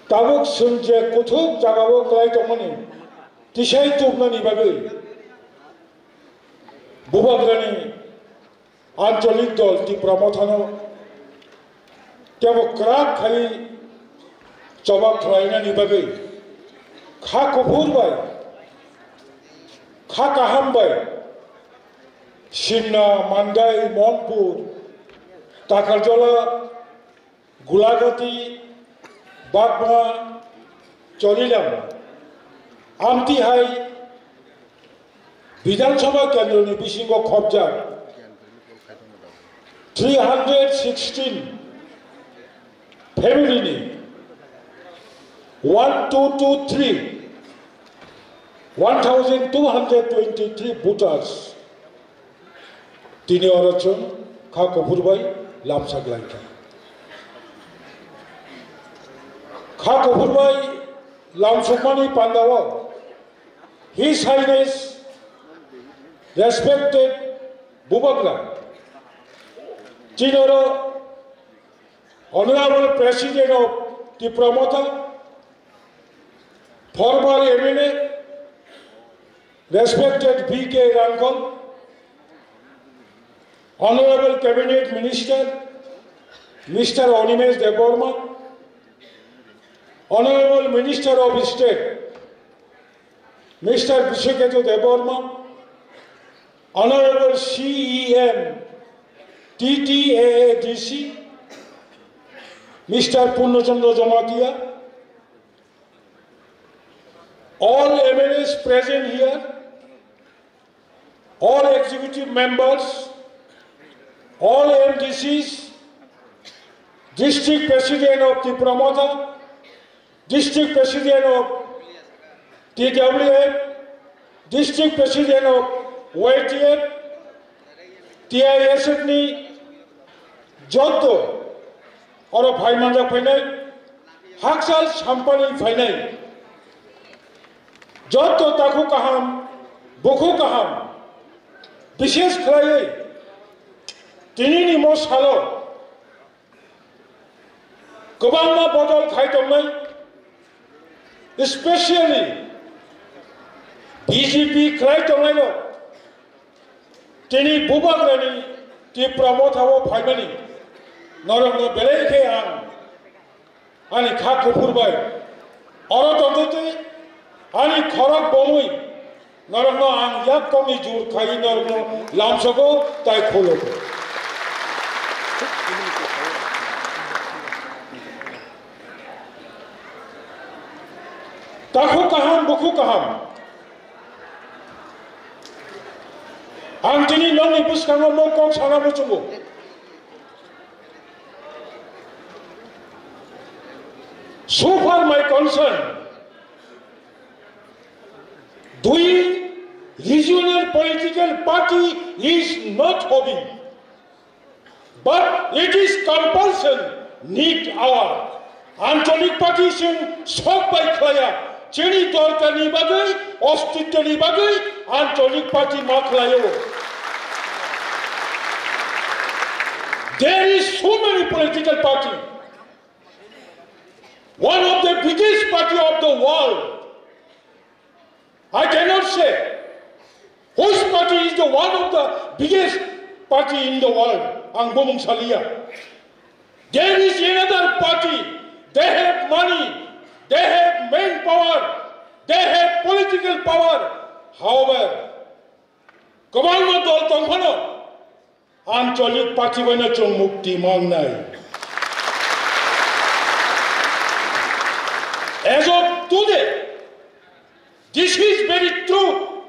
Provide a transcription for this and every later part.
tabuk sunje kuthuk jagabo klai tomani tisai tubnani bagai bubagrani আঞ্চলিক দল ত্রিপুরা মথানো কেবল crack খালি জবাব খাইনানি বাগै খা কফুরবাই খা কাহামবাই সিমনা মান্দাই মনপুর টাকারজলা গোলাঘাটি বাগমা চলিলাম আমতিহাই বিধানসভা কেন্দ্রনি বিশিঙ্গ খবজা 316 family 1223 voters tini orachon kha kopurbai lamsak laika kha kopurbai lamsukmani pandawa His Highness respected Bubakra Chinoro, Honorable President of the Promoter, former MLA, respected B.K. Rankon, Honorable Cabinet Minister, Mr. Onimesh Deborma, Honorable Minister of State, Mr. Bishiketu Deborma, Honorable CEM, TTAADC, Mr. Purnachandra Jamatia, all MLAs present here, all executive members, all MDCs, district president of the promoter, district president of TWF, district president of YTF, TISF ni joto oro bhai manja phainai haksal sampani phainai joto taku kaham bukhu kaham bishesh khlai tinini mo salo gobangma bodol khai tomnai especially BJP khlai tomnai lo tini bubagrani ti pramothawo phaimani norongno beleke ani kha kufurbai oro tondote ani kharak bomui norongno yak komi jur khai norongno lamsoko tai kholo takhu kaham bukhu kaham Antini nong ipus kango mo kong sana mo chungo. So far my concern, doing regional political party is not hobby, but it is compulsion, need our. Antolik party sing sok by klaya, cheni torka ni bagai, ostitya ni bagai, Antolik party maklayo. There is so many political parties. One of the biggest party of the world. I cannot say which party is the one of the biggest party in the world. Angbomung Salia. There is another party. They have money. They have manpower. They have political power. However, Kamalma Dol Tonghono. Antolik party bana chong mukti mangnai. As of today, this is very true.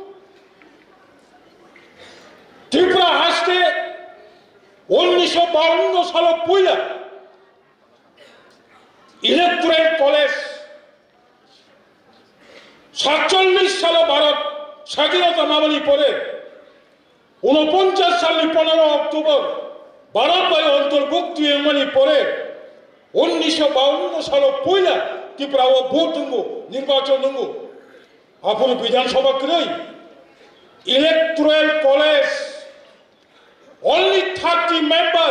Tripura haste 1952 সাল পয়লা electoral college 47 সাল ভারত স্বাধীনতা নামানি পরে 49 সালের 15 October Bharat by অন্তর্ভুক্তি এমনি পরে 1952 সাল পয়লা ত্রিপুরা ও vote দঙ্গু নির্বাচন দঙ্গু আপন বিধানসভা কই ইলেকট্রাল কলেজ only 30 member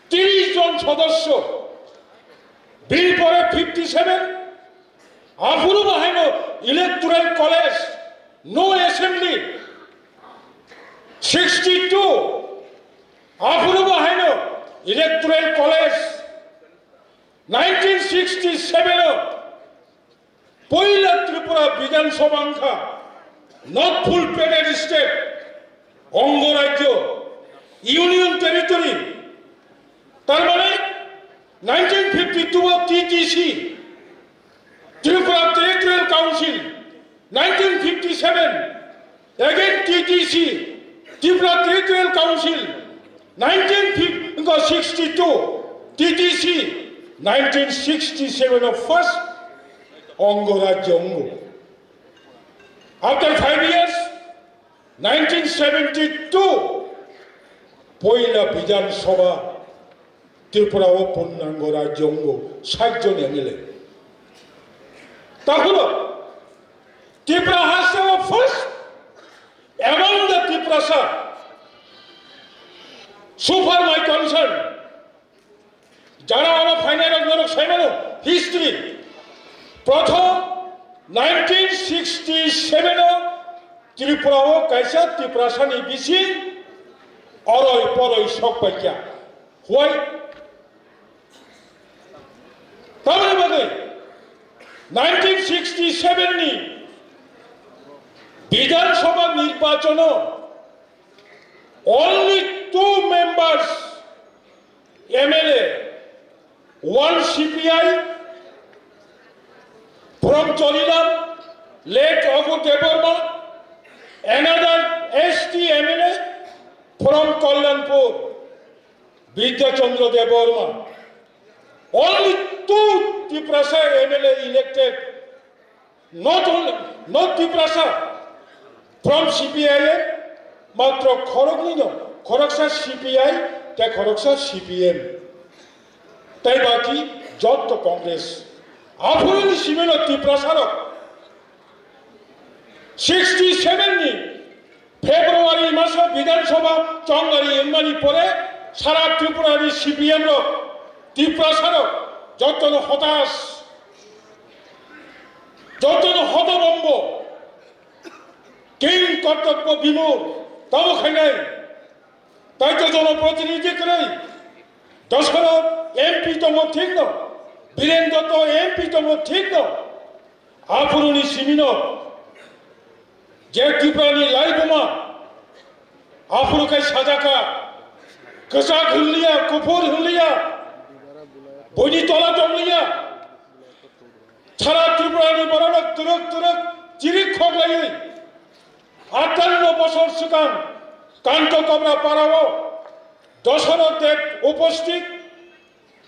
30 জন সদস্য বিল পরে 57 approve haino electoral college no assembly 62 approve haino electoral college 1967 পয়লা ত্রিপুরা বিধানসভা সংখ্যা not full federal state অঙ্গরাজ্য ইউনিয়ন টেরিটরি তার মানে 1952 TTC Tripura Territorial Council 1957 again TTC Tripura Territorial Council 1962 TTC 1967 of first অঙ্গরাজ্য অঙ্গ after 5 years 1972 পয়লা বিধানসভা ত্রিপুরা ও পূর্ণাঙ্গ রাজ্য অঙ্গ 60 জন এমএলএ তাহলে Tripura has our first among the Tripurasa so far my concern যারা আমার ফাইনাল অগ্রক সাইমানো হিস্ট্রি প্রথম 1967 ত্রিপুরা ও কাইসা ত্রিপুরাসানি বিসি অরয় পরয় সব পাইয়া হোয়াই তাহলে বাদে 1967 নি বিধানসভা নির্বাচন only 2 members MLA one CPI from Cholilam late Agu Deborma another ST MLA from Kallanpur Vidya Chandra Deborma only 2 Tripurasa MLA elected not Tripurasa from CPI মাত্র খড়গনি খড়গসা CPI তে খড়গসা CPM তাই বাকি যত কংগ্রেস আফুরনি সিমেন ত্রিপুরাসার 67 নি ফেব্রুয়ারি মাসে বিধানসভা চঙ্গারি এমনি পরে সারা ত্রিপুরারি CPM র ত্রিপুরাসার যত হতাশ যত হতভম্ব কিং কর্তব্য বিমূঢ় তাও খাই তাই তো জনপ্রতিনিধি করে দশরথ এমপি তম ঠিক ন বীরেন্দ্র তো এমপি তম ঠিক ন আফুরনি সিমিন যে ত্রিপুরানি লাইবোমা আফুরকাই সাজাকা কসাক হুলিয়া কুফুর হুলিয়া বনিতলা টংলিয়া সারা ত্রিপুরানি বড় তুরক তুরক চিরিক খগলাই 58 বছর সিকান কান্ত কবরা পারাও দশরথ দেব উপস্থিত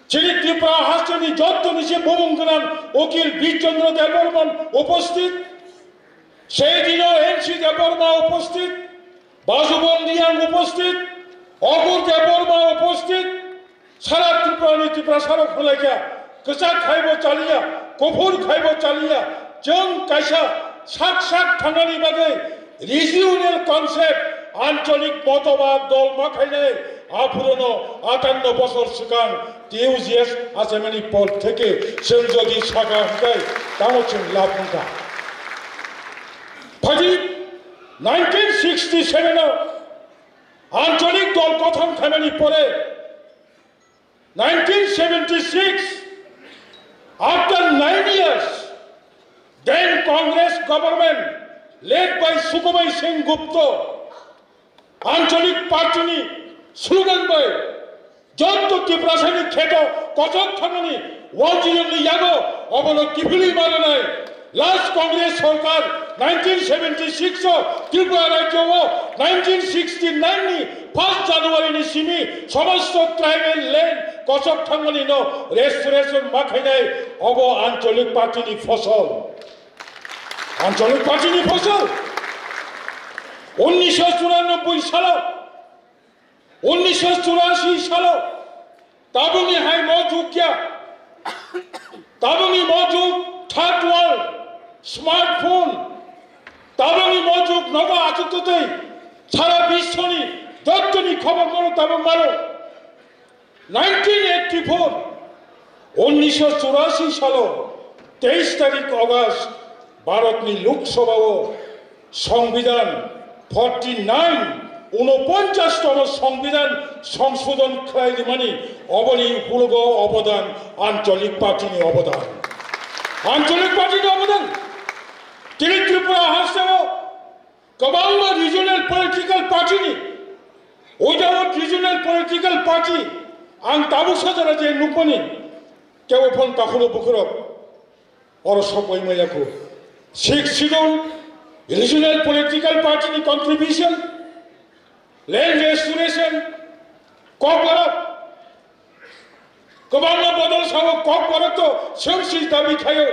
যিনি ত্রিপুরা হাসনি যত নিচে ভূমঙ্গনান উকিল বীরচন্দ্র দেববর্মন উপস্থিত সেই দিনও NC দেববর্মা উপস্থিত বাসুবন্দিয়াং উপস্থিত অগুর দেববর্মা উপস্থিত সারা ত্রিপুরানি ত্রিপুরা সারক হলাইকা কচা খাইব চালিয়া কফুর খাইব চালিয়া जों কাইসা শাক শাক থানানি বাদে রিজিওনাল কনসেপ্ট আঞ্চলিক মতবাদ দল মাখাইলে আফুরনো 58 বছর সিকান টিউজিএস আসামেনি পদ থেকে সেন যদি শাখা হয় তাও ছিল লাভটা ফাজি 1967 আঞ্চলিক দল গঠন খামানি পরে 1976 after 9 years then Congress government led by Sukhmay Singh Gupta আঞ্চলিক পার্টি স্লোগান বই যত ত্রিপুরাসানি খেত কচক থামনি ওয়াজিলি ইয়াগো অবল কিফিলি মানে নাই লাস্ট কংগ্রেস সরকার 1976 ত্রিপুরা রাজ্য 1969 নি 1 জানুয়ারি নি সিমি সমস্ত ট্রাইবেল ল্যান্ড কচক থামনি ন রেস্টোরেশন মাখাই নাই অব আঞ্চলিক পার্টি ফসল আঞ্চলিক পার্টি ফসল 1994 সাল 1984 সাল তাবুনি হাই মৌজুদ কিয়া তাবুনি মৌজুদ থার্ড ওয়ার্ল্ড স্মার্টফোন তাবুনি মৌজুদ নব আচুততে সারা বিশ্বনি যতনি খবর করো তাবুন মারো 1984 1984 साल 23 तारीख अगस्त भारतनी लोकसभा संविधान 49 49तम संविधान संशोधन खालायमानि अबलिहुलग अवदान आंचलिक पार्टीनि अवदान आंचलिक पार्टीनि अवदान तिनि त्रिपुरा हादसायाव गोबां रिजनल पलिटिकल पार्टीनि विदाउट रिजनल पलिटिकल पार्टी आं दाबो साजारा जे नुकमानि केवफन काखुरो बुखुरब और सबै मैयाखौ सिक्स शिड्यूल रिजनल पलिटिकल पार्टीनि कन्ट्रिब्यूशन लैंड रेस्टोरेशन ककबरक गोबां बदल साव ककबरक तो सोंसि दाबि थायो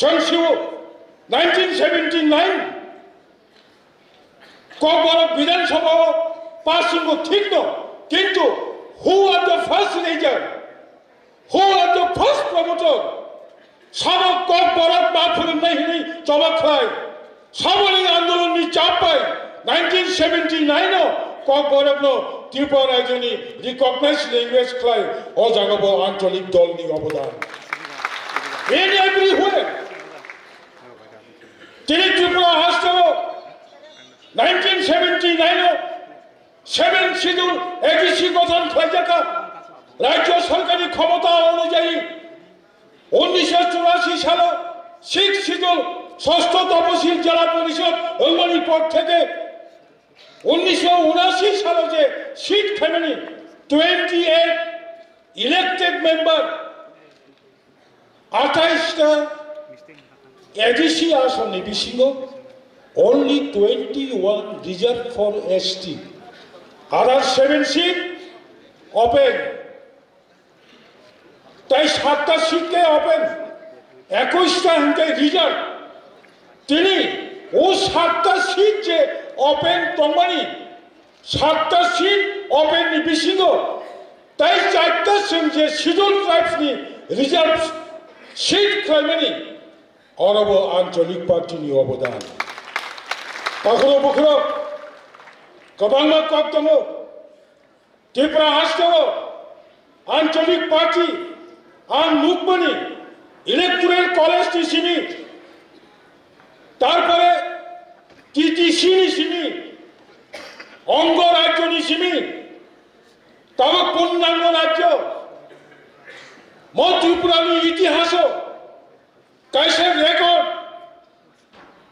सोंसियो 1979 ककबरक विधानसभा पासिंग ठीक न किंतु who are the first leader who are the first promoter सब ककबरक माफुर नहीं चमत्कार सबली आंदोलन नि चाप पाई 1979 ककबरक त्रिपुरा राज्यनि रिकगनाइज लैंग्वेज खाय अ जागाबो आंचलिक दलनि अवदान इन एवरीवेयर तिनि त्रिपुरा हादसायाव 1979 सेवन शिड्यूल एडिसी गठन खालायजाखा राज्य सरकारी क्षमता अनुयायी 1984 साल 6 शिड्यूल षष्ठ तपशिल जिला परिषद अंगनी पद থেকে 1979 साल जे सीट खायमानि 28 इलेक्टेड मेंबर 28 टा ADC आसननि बिसिङाव only 21 reserved for ST other 7 seat open তাই 7টা সিটকে ওপেন 21টা হিংকে রিজার্ভ তিনি ও 7টা সিট যে ওপেন তংমানি 7টা সিট ওপেন নি বিসিঙ্গ তাই 4টা সিট যে শিডিউল ট্রাইবস নি রিজার্ভ সিট খাইমানি অরব আঞ্চলিক পার্টি নি অবদান কাখুরো বুখুরো गोबां कक दङ त्रिपुरा हादसायाव आंचलिक पार्टी आं नुकमानि इलेक्टोरेल कलेज सिमी तारपरे टीटीसी नि सिमी अंग राज्य नि सिमी तब पूर्णांग राज्य म त्रिपुरानि इतिहास कैसे रेकर्ड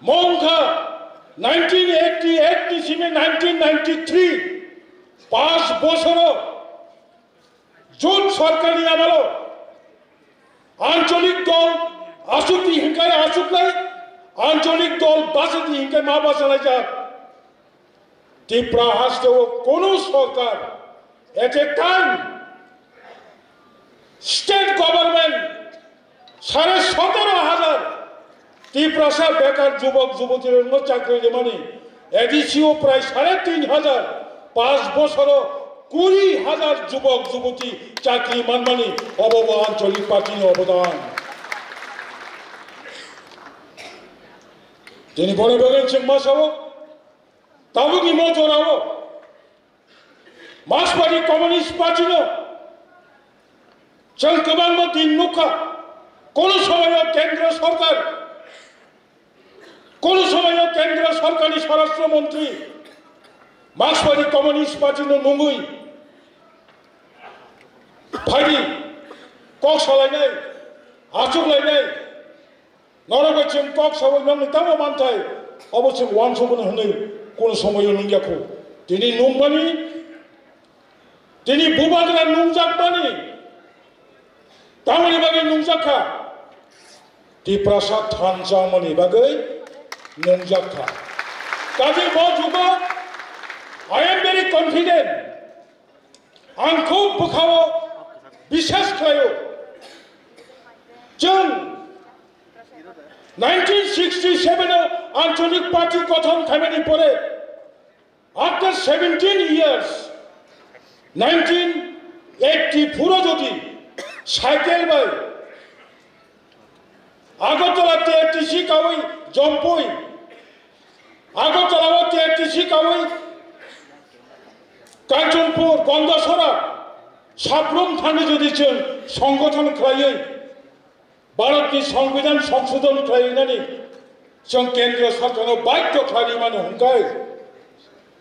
मंखा 1988 नि सिमे 1993 5 বছর জোট সরকারি আমল আঞ্চলিক দল আসুকি হিংকায় আসুক নাই আঞ্চলিক দল বাসতি হিংকায় মা বাসালাই যা ত্রিপুরা হাসতেও কোন সরকার at a time state government 17,500 Tripura बेकार युवक युवती चाकरी देमानी एडिसिओ प्राय 3,500 5 বছর 20,000 युवक युवती चाकरी मानमानी अबब आंचलिक पार्टी अवदान তিনি বড় বলেন মাসাও তাবুকি মজরাও মাসবাদী কমিউনিস্ট পার্টি নো চল কবাং দিন নুখা কোন সময় কেন্দ্র সরকার কোন সময় কেন্দ্র সরকারি স্বরাষ্ট্রমন্ত্রী মার্ক্সবাদী কমিউনিস্ট পার্টি নঙ্গুই ফাইদি কক সালাইনাই আচুকলাইনাই নরবেচিম কক সবাই নং তামা মানতাই অবশ্য ওয়ান সবন হनै কোন সময় নঙ্গাখো তিনি নংমানি তিনি বুবাগরা নংজাকমানি তামনি বাগে নংজাখা ত্রিপ্রাসাদ থানজামনি बागै नंजाखा काजे जुगा आई एम वेरी कन्फिडेंट आं खूब बुखाओ विश्वास खायो जों 1967 आंचलिक पार्टी गठन खायमानि परे आफ्टर 17 years 1984 जदि साइकेल बाय আগরতলা টিএটিসি কাওই জম্পই আগরতলা টিএটিসি কাওই কাঞ্চনপুর গঙ্গাসরা সাপ্রম থানে যদি সংগঠন খাইয়ে भारतनि संविधान संशोधन खालामनानै जों केन्द्र सरकारनाव बाध्य खालामनो हमखाय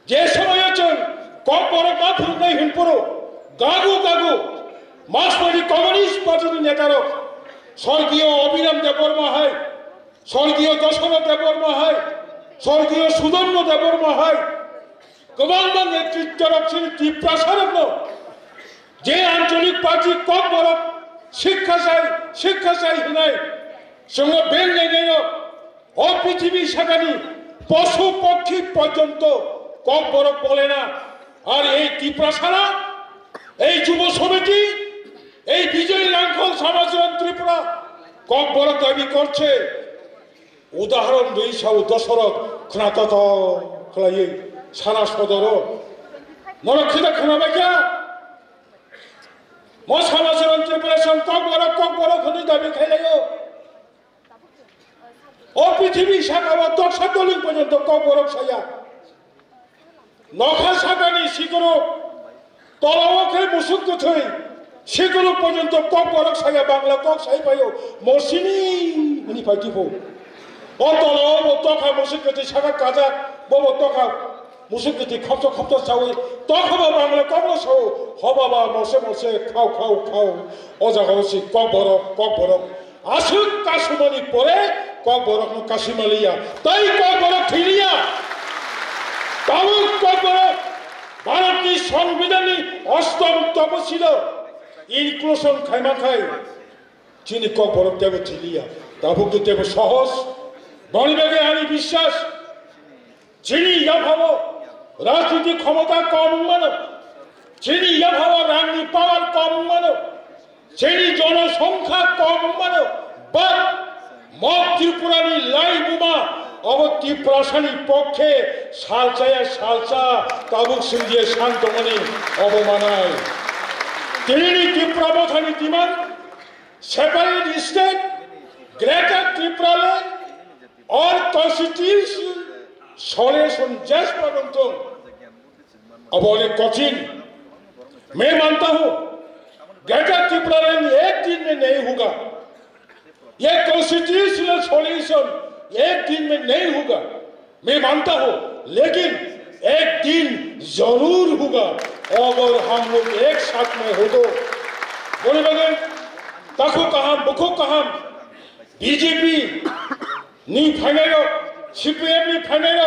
जे समायाव जों कम बर' मा फोरोंनाय होनफोरो गागु गागु मार्क्सबादि कमिउनिस्ट पार्टीनि नेतारो स्वर्गीय अभिराम देबबर्माहाय स्वर्गीय दशरथ देबबर्माहाय स्वर्गीय सुधर्म देबबर्माहाय गोबां नेतृत्व टिप्रासारनो जे आंचलिक पार्टी कम बर' शिक्षा चाय होनाय जोङो बे लेङायाव पृथिबी सागानि पशु पक्षी पर्यन्त कम बर' বলে না আর এই ত্রিপুরা এই যুব সমিতি এই বিজয়ী লাঙ্গল সমাজরণ ত্রিপুরা কম বড় দাবি করছে উদাহরণ দুই সাউ দশরথ খনাতত খলাই সারা সদর নরক্ষিতা খনাবাইয়া মো সমাজরণ ত্রিপুরাসন কম বড় খনি দাবি খাইলাयो ও পৃথিবী সাগাও দর্শা দলিং পর্যন্ত কম বড় সায়া নখা সাগানি শিকরো তলাওকে মুসুক গথৈ সেগুলো পর্যন্ত কক বরক সাইয়া বাংলা কক সাই পাইও মসিনি উনি পাইতিবো ও তলাও ও তখা মুসুক গথৈ সাগা কাজা ববো তখা মুসুক গথৈ খপ্ত চাওই তখবা বাংলা কবল সাও হবাবা মসে খাও ও জাগাও সি কক বরক আসুক কাশুমানি পরে কক বরক কাশিমালিয়া তাই কক বরক থিলিয়া তাবুক কক বরক भारतनि संविधाननि अष्टम तपसिल इनक्लुसन खाइमाखाय चिनि কক বরক দেব থিলিয়া তাবুক দেব সহজ বলিবেগে আমি বিশ্বাস চিনি ইয়া ভাব রাজনৈতিক ক্ষমতা কম মানো চিনি ইয়া ভাব রাংনি পাওয়ার কম মানো চিনি জনসংখ্যা কম মানো বা মত ত্রিপুরানি লাই বুমা অবতি প্রাসানি পক্ষে সালচা তাবুক সিংহে শান্তমণি অবমানায় তিনি ত্রিপুরা বথানি তিমান সেপারেট স্টেট গ্রেটার ত্রিপুরাল্যান্ড और कॉन्स्टिट्यूशन सॉल्यूशन जस्ट पदंत अब अनेक कठिन मैं मानता हूं ग्रेटर त्रिपुरालैंड एक दिन में नहीं होगा ये कॉन्स्टिट्यूशनल सॉल्यूशन एक दिन में नहीं होगा मैं मानता हूं लेकिन एक दिन जरूर होगा अगर हम लोग एक साथ में हो तो बोले बगैर ताको कहा बुको कहा बीजेपी नी फाइनल सीपीएम नी फाइनल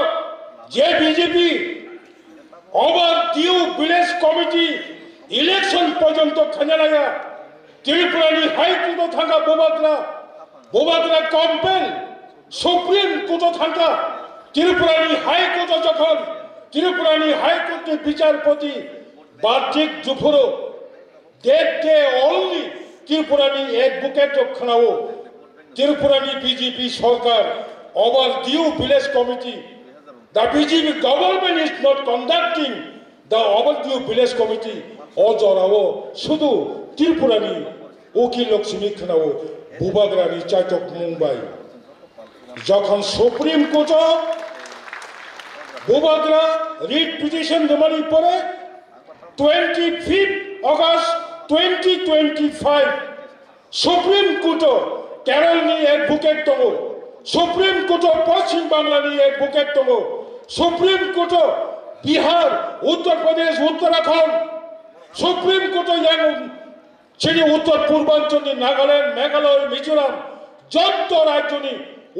जे BJP overdue village committee election पर्यंत खाना त्रिपुरा हाईकोर्ट थाका बोबाद्रा कम्पेल सुप्रीम कोर्ट थाका त्रिपुरा हाईकोर्ट जखन त्रिपुरा हाईकोर्ट विचारपति बार्टिक जुफुरो दे ओनली त्रिपुरा एडवोकेट खानाओ त्रिपुरा बीजेपी सरकार overdue village committee the BJP government is not conducting the overdue village committee अजराओ शुधु त्रिपुरा उकिल लक्ष्मी खानाओ बुबाग्रानी चाइटक मुंबई जखन सुप्रीम कोर्ट बुबाग्रा रिट पिटिशन जमानी पड़े 25 अगस्त 2025 सुप्रीम कोर्ट केरल एडवोकेट दो supreme court Paschim Bangla advocate दो supreme court Bihar Uttar Pradesh Uttarakhand supreme court चिनी उत्तर पूर्वांचल नागालैंड मेघालय मिजोराम जत राज्य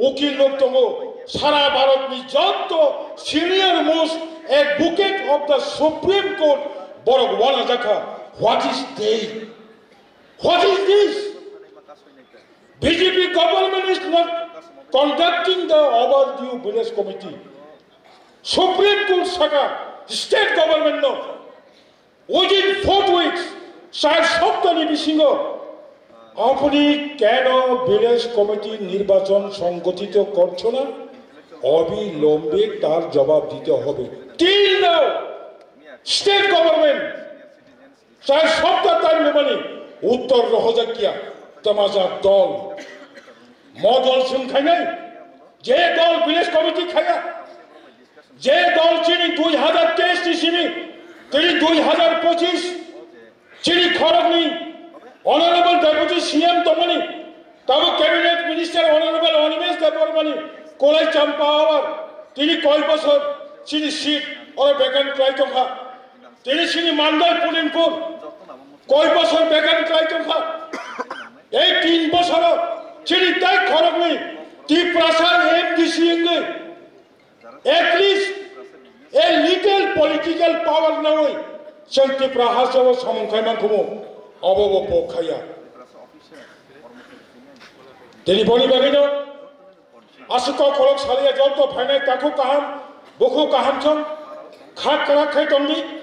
उकिल लोग दो सारा भारत में जत senior most advocate of the Supreme Court बरक वाला जाखा what is this BJP government is not conducting the overdue village committee. Supreme Court Saka, state government no. Within 4 weeks, शायद सप्ताह बिसिंग अपनी केन विलेज कमिटी निर्वाचन संगठित करछो ना अबिलम्बे तार जवाब दीते होबे टिल नाउ स्टेट गवर्नमेंट शायद सप्ताह टाइम लेबानी उत्तर रहजाकिया तमाजा दल मदल सिंह खाई जे दल विलेज कमिटी खाया जे दल चिनी 2023 इसिमी 2025 Chini Khoragni, Honorable Deputy CM Tomani, Tabu Cabinet Minister Honorable Onimes Depormani, Kolai Champawar, Tini Koibasor, Chini seat or a vacant Kraitongha, Tini Chini Mandal Pulinpur, Koibasor vacant Kraitongha, 18 Bosoro, Chini Tai Khoragni, Deep Prasad MDC, at least a little political power now. Shanti Prahasava Samunkaiman Kumo, Abo Pokaya. Deni Boni Bagino, Asuka Kolok Salia Jolto Pane Taku Kaham, Boko Kahamcham, Khat Karakai Tomni.